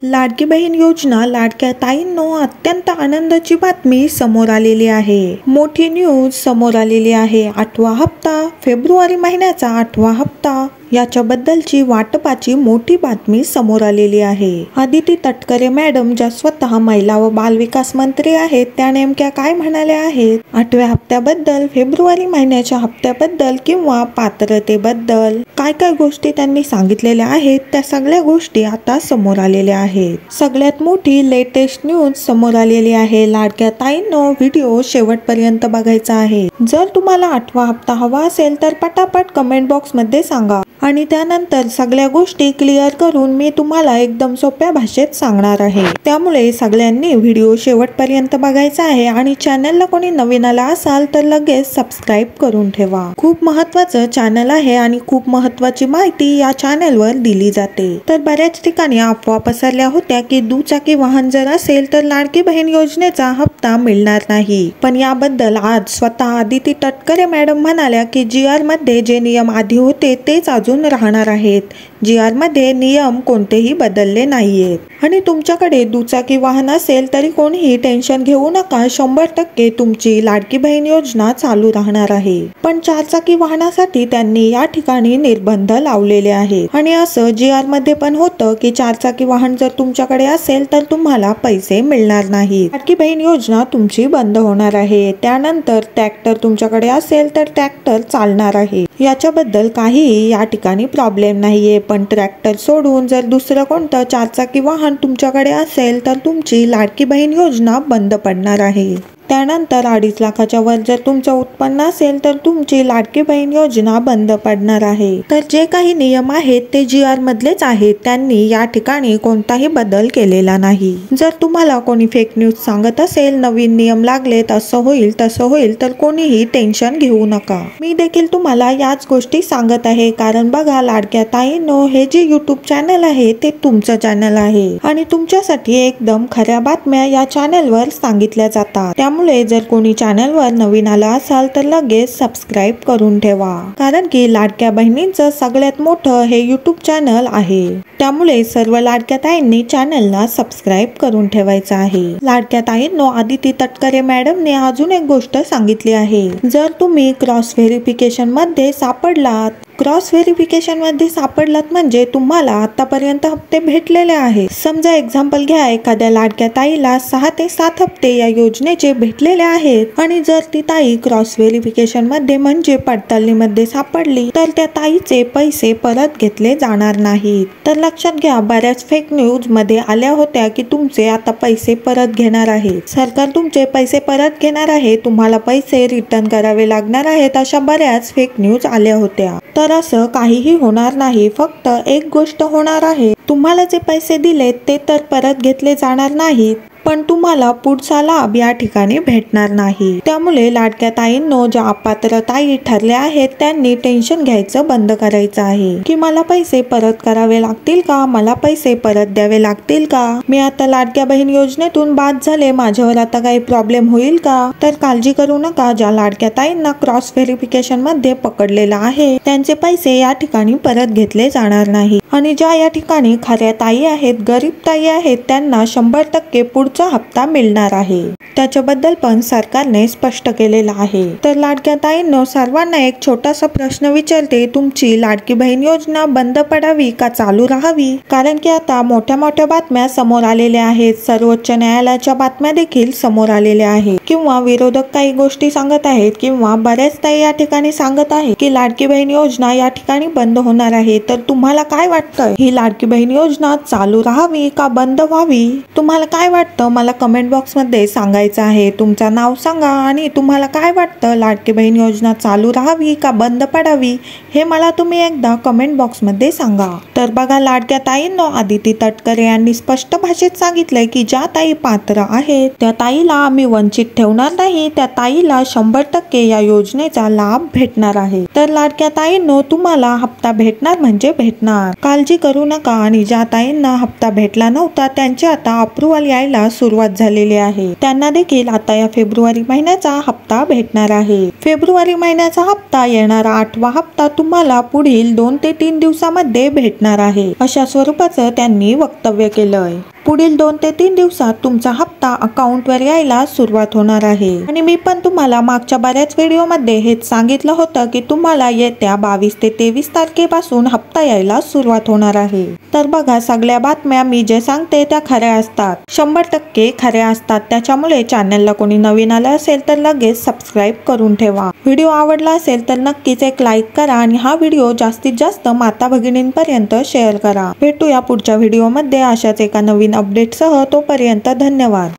लाडकी बहीण योजना लाडक्या ताईंनो अत्यंत आनंदाची बातमी समोर आलेली आहे। मोठी न्यूज समोर आलेली आहे। 8वा हप्ता फेब्रुवारी महिन्याचा 8वा हप्ता याच्याबद्दलची वाटपाची मोठी बातमी समोर आलेली आहे। आदिती तटकरे मॅडम ज्या स्वतः महिला व बाल विकास मंत्री आहेत त्या नेमक्या काय म्हणाल्या आहेत 8व्या हप्त्याबद्दल, फेब्रुवारी महिन्याच्या हप्त्याबद्दल किंवा पात्रतेबद्दल काय काय गोष्टी त्यांनी सांगितलेल्या आहेत त्या सगळ्या गोष्टी आता समोर आलेल्या आहेत। सगळ्यात मोठी लेटेस्ट न्यूज समोर आलेली आहे। लाडक्या ताईंनो व्हिडिओ शेवटपर्यंत बघायचा आहे। जर तुम्हाला 8वा हप्ता हवा असेल तर पटापट कमेंट बॉक्स मध्ये सांगा आणि त्यानंतर सगळ्या गोष्टी क्लिअर करून मी तुम्हाला एकदम सोप्या भाषेत सांगणार आहे। त्यामुळे सगळ्यांनी व्हिडिओ शेवटपर्यंत बघायचा आहे आणि चॅनलला कोणी नवीन आला असाल तर लगेच सबस्क्राइब करून ठेवा। खूप महत्त्वाचं चॅनल आहे आणि खूप महत्त्वाची माहिती या चॅनलवर दिली जाते। तर बऱ्याच ठिकाणी अफवा पसरल्या होत्या की दुचाकी वाहन जर असेल तर लाडकी बहीण योजनेचा हप्ता मिळणार नाही, पण याबद्दल आज स्वतः आदिती तटकरे मॅडम म्हणाल्या की GR मध्ये जे नियम आधी होते तेच अजून राहणार आहेत। GR मध्ये नियम कोणतेही बदलले नाहीयेत आणि तुमच्याकडे दुचाकी वाहन असेल तरी कोणीही टेन्शन घेऊ नका, 100% तुमची लाडकी बहीण योजना चालू राहणार आहे। पण 4चाकी वाहनासाठी त्यांनी या ठिकाणी निर्बंध लावलेले आहेत आणि असं GR मध्ये पण होतं की 4चाकी वाहन जर तुमच्याकडे असेल तर तुम्हाला पैसे मिळणार नाहीत। लाडकी बहीण योजना तुमची बंद होणार आहे। त्यानंतर ट्रॅक्टर तुमच्याकडे असेल तर ट्रॅक्टर चालणार आहे, याच्याबद्दल काहीही या ठिकाणी प्रॉब्लेम नाहीये। पण ट्रॅक्टर सोडून जर दुसरं कोणतं 4चाकी वाहन तुमच्याकडे असेल तर तुमची लाडकी बहीण योजना बंद पडणार आहे। त्यानंतर 2.5 लाखाच्या वर जर तुमचं उत्पन्न असेल तर तुमची लाडकी बहीण योजना बंद पडणार आहे। तर जे काही नियम आहेत ते GR मधलेच आहेत, त्यांनी या ठिकाणी कोणताही बदल केलेला नाही। जर तुम्हाला कोणी फेक न्यूज सांगत असेल नवीन नियम लागलेत, असं होईल तसं होईल, तर कोणीही टेन्शन घेऊ नका। मी देखील तुम्हाला याच गोष्टी सांगत आहे, कारण बघा लाडक्या ताईंनो हे जे YouTube चॅनल आहे ते तुमचं चॅनल आहे आणि तुमच्यासाठी एकदम खऱ्या बातम्या या चॅनलवर सांगितल्या जातात। त्यामुळे जर कोणी चॅनलवर नवीन आला असाल तर लगेच सबस्क्राइब करून ठेवा, कारण की लाडक्या बहिणींचं सगळ्यात मोठं हे YouTube चॅनल आहे। त्यामुळे सर्व लाडक्या ताईंनी चॅनलला सबस्क्राइब करून ठेवायचं आहे। लाडक्या ताईंनो आदिती तटकरे मॅडमने अजून एक गोष्ट सांगितली आहे, जर तुम्ही क्रॉस व्हेरिफिकेशन मध्ये सापडलात, क्रॉस व्हेरिफिकेशन मध्ये सापडलात म्हणजे तुम्हाला आतापर्यंत हप्ते भेटलेले आहेत। समजा एक्झाम्पल घ्या, एखाद्या लाडक्या ताईला 6 ते 7 हप्ते या योजनेचे भेटलेले आहेत आणि जर ती ताई क्रॉस व्हेरिफिकेशन मध्ये म्हणजे पडताळणीमध्ये सापडली तर त्या ताईचे पैसे परत घेतले जाणार नाहीत। तर लक्षात घ्या, बऱ्याच फेक न्यूज मध्ये आल्या होत्या की तुमचे आता पैसे परत घेणार आहे, सरकार तुमचे पैसे परत घेणार आहे, तुम्हाला पैसे रिटर्न करावे लागणार आहेत, अशा बऱ्याच फेक न्यूज आल्या होत्या। तर असं काहीही होणार नाही। फक्त एक गोष्ट होणार आहे, तुम्हाला जे पैसे दिलेत ते तर परत घेतले जाणार नाहीत, पण तुम्हाला पुढचा लाभ या ठिकाणी भेटणार नाही। त्यामुळे लाडक्या ताईंनो ज्या अपात्र ताई ठरल्या आहेत त्यांनी टेन्शन घ्यायचं बंद करायचं आहे की मला पैसे परत करावे लागतील का, मला पैसे परत द्यावे लागतील का, मी आता लाडक्या बहीण योजनेतून बाद झाले, माझ्यावर आता काही प्रॉब्लेम होईल का। तर काळजी करू नका, ज्या लाडक्या ताईंना क्रॉस व्हेरिफिकेशन मध्ये पकडलेलं आहे त्यांचे पैसे या ठिकाणी परत घेतले जाणार नाही आणि ज्या या ठिकाणी खऱ्या ताई आहेत, गरीब ताई आहेत, त्यांना 100% पुढचा हप्ता मिळणार आहे। त्याच्याबद्दल पण सरकारने स्पष्ट केलेलं आहे। तर लाडक्या ताईंनो सर्वांना एक छोटासा प्रश्न विचारते, तुमची लाडकी बहीण योजना बंद पडावी का चालू राहावी, कारण की आता मोठ्या मोठ्या बातम्या समोर आलेल्या आहेत, सर्वोच्च न्यायालयाच्या बातम्या देखील समोर आलेल्या आहेत किंवा विरोधक काही गोष्टी सांगत आहेत किंवा बऱ्याच ताई या ठिकाणी सांगत आहेत की लाडकी बहीण योजना या ठिकाणी बंद होणार आहे। तर तुम्हाला काय वाटतं, ही लाडकी बहीण योजना चालू राहावी का बंद व्हावी, तुम्हाला काय वाटतं मला कमेंट बॉक्स मध्ये सांगायचं आहे। तुमचं नाव सांगा आणि तुम्हाला काय वाटतं, लाडकी बहीण योजना चालू राहावी का बंद पडावी, हे मला तुम्ही एकदा कमेंट बॉक्स मध्ये सांगा। तर बघा लाडक्या ताईंनो आदिती तटकरे यांनी स्पष्ट भाषेत सांगितलंय की ज्या ताई पात्र आहेत त्या ताईला आम्ही वंचित ठेवणार नाही, त्या ताईला 100% या योजनेचा लाभ भेटणार आहे। तर लाडक्या ताईंनो तुम्हाला हप्ता भेटणार म्हणजे भेटणार, काळजी करू नका। आणि ज्या ताईंना हप्ता भेटला नव्हता त्यांचे आता अप्रूव्हल यायला यायला सुरुवात झालेली आहे. त्यांना देखील आता या फेब्रुवारी महिन्याचा हप्ता भेटणार आहे. फेब्रुवारी महिन्याचा हप्ता येणारा 8वा हप्ता तुम्हाला पुढील 2 ते 3 दिवसामध्ये भेटणार आहे, अशा स्वरूपाचं त्यांनी वक्तव्य केलंय. पुढील 2 ते 3 दिवसात तुमचा हप्ता अकाउंटवर यायला सुरुवात होणार आहे. आणि मी पण तुम्हाला मागच्या बऱ्याच व्हिडिओमध्ये हेच सांगितलं होतं की तुम्हाला येत्या 22 ते 23 तारखेपासून हप्ता यायला सुरुवात होणार आहे. तर बघा, सगळ्या बातम्या मी जे सांगते त्या खऱ्या असतात, 100% खऱ्या असतात. त्याच्यामुळे चॅनलला कोणी नवीन आलं असेल तर लगेच सबस्क्राईब करून ठेवा. व्हिडिओ आवडला असेल तर नक्कीच एक लाईक करा आणि हा व्हिडिओ जास्तीत जास्त माता भगिनींपर्यंत शेअर करा. भेटूया पुढच्या व्हिडिओमध्ये अशाच एका नवीन अपडेटसह. तोपर्यंत धन्यवाद.